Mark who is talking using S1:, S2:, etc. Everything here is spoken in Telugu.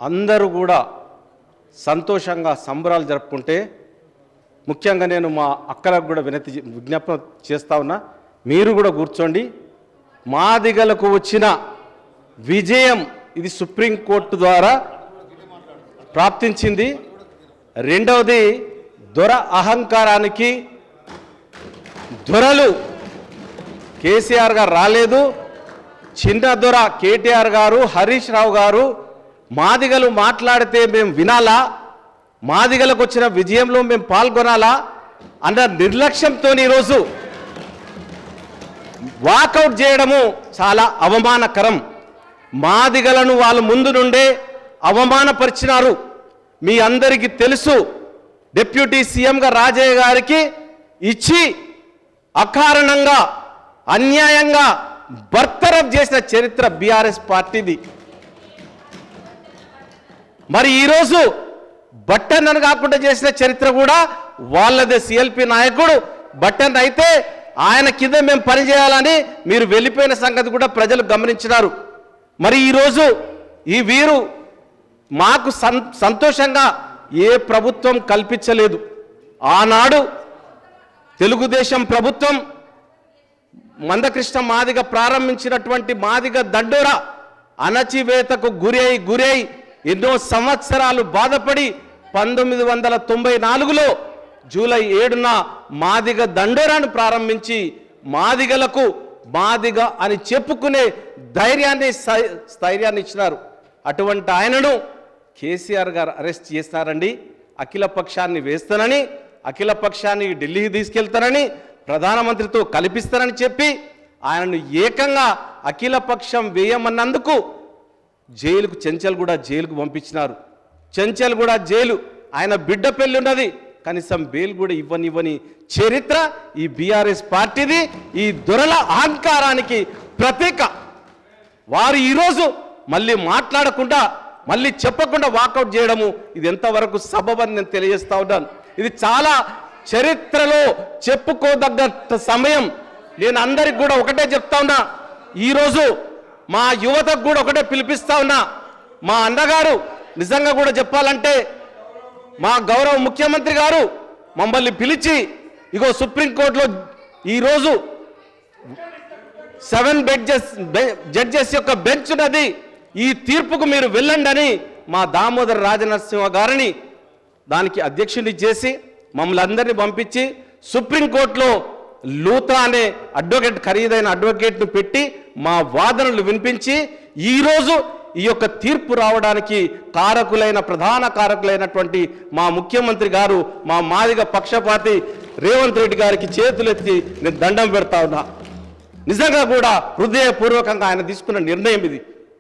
S1: అందరూ కూడా సంతోషంగా సంబరాలు జరుపుకుంటే ముఖ్యంగా నేను మా అక్కలకు కూడా విజ్ఞాపన చేస్తా ఉన్నా, మీరు కూడా కూర్చోండి. మాదిగలకు వచ్చిన విజయం ఇది సుప్రీంకోర్టు ద్వారా ప్రాప్తించింది. రెండవది, దొర అహంకారానికి దొరలు కేసీఆర్ గారు రాలేదు, చిన్న దొర కేటీఆర్ గారు, హరీష్ రావు గారు మాదిగలు మాట్లాడితే మేము వినాలా, మాదిగలకు వచ్చిన విజయంలో మేము పాల్గొనాలా అన్న నిర్లక్ష్యంతో ఈరోజు వాకౌట్ చేయడము చాలా అవమానకరం. మాదిగలను వాళ్ళ ముందు నుండే అవమానపరిచినారు. మీ అందరికీ తెలుసు, డిప్యూటీ సీఎంగా రాజయ్య గారికి ఇచ్చి అకారణంగా అన్యాయంగా బర్తరఫ్ చేసిన చరిత్ర బీఆర్ఎస్ పార్టీది. మరి ఈరోజు బట్టన్నను కాకుండా చేసిన చరిత్ర కూడా వాళ్ళదే. సిఎల్పి నాయకుడు బట్టన్ అయితే ఆయన కింద మేము పనిచేయాలని మీరు వెళ్ళిపోయిన సంగతి కూడా ప్రజలు గమనించినారు. మరి ఈరోజు ఈ వీరు మాకు సంతోషంగా ఏ ప్రభుత్వం కల్పించలేదు. ఆనాడు తెలుగుదేశం ప్రభుత్వం మందకృష్ణ మాదిగ ప్రారంభించినటువంటి మాదిగ దండోరా అణచివేతకు గురై ఎన్నో సంవత్సరాలు బాధపడి 1994లో జూలై 7న మాదిగ దండోరాను ప్రారంభించి మాదిగలకు మాదిగ అని చెప్పుకునే స్థైర్యాన్ని ఇచ్చినారు. అటువంటి ఆయనను కేసీఆర్ గారు అరెస్ట్ చేస్తారండి. అఖిల పక్షాన్ని వేస్తానని, అఖిల పక్షాన్ని ఢిల్లీకి తీసుకెళ్తానని, ప్రధానమంత్రితో కల్పిస్తానని చెప్పి ఆయనను ఏకంగా అఖిల పక్షం వేయమన్నందుకు జైలుకు చెంచల్గూడ జైలుకు పంపించినారు. చెంచల్గూడ జైలు, ఆయన బిడ్డ పెళ్ళి ఉన్నది, కనీసం బెయిల్ కూడా ఇవ్వని చరిత్ర ఈ బీఆర్ఎస్ పార్టీది. ఈ దొరల అహంకారానికి ప్రతీక. వారు ఈరోజు మళ్ళీ మాట్లాడకుండా, మళ్ళీ చెప్పకుండా వాకౌట్ చేయడము ఇది ఎంతవరకు సబబని నేను తెలియజేస్తా ఉన్నాను. ఇది చాలా చరిత్రలో చెప్పుకోదగ్గ సమయం. నేను అందరికి కూడా ఒకటే చెప్తా ఉన్నా, ఈరోజు మా యువతకు కూడా ఒకటే పిలిపిస్తా ఉన్నా. మా అన్నగారు నిజంగా కూడా చెప్పాలంటే మా గౌరవ ముఖ్యమంత్రి గారు మమ్మల్ని పిలిచి ఇగో సుప్రీంకోర్టులో ఈరోజు 7 జడ్జెస్ యొక్క బెంచ్ ఉన్నది, ఈ తీర్పుకు మీరు వెళ్ళండి అని మా దామోదర రాజనరసింహ గారిని దానికి అధ్యక్షుని చేసి మమ్మల్ని అందరినీ పంపించి సుప్రీంకోర్టులో లూత్రా అనే అడ్వకేట్, ఖరీదైన అడ్వకేట్ను పెట్టి మా వాదనలు వినిపించి ఈరోజు ఈ యొక్క తీర్పు రావడానికి ప్రధాన కారకులైనటువంటి మా ముఖ్యమంత్రి గారు, మా మాదిగ పక్షపాతి రేవంత్ రెడ్డి గారికి చేతులెత్తి నేను దండం పెడతా ఉన్నా. నిజంగా కూడా హృదయపూర్వకంగా ఆయన తీసుకున్న నిర్ణయం ఇది.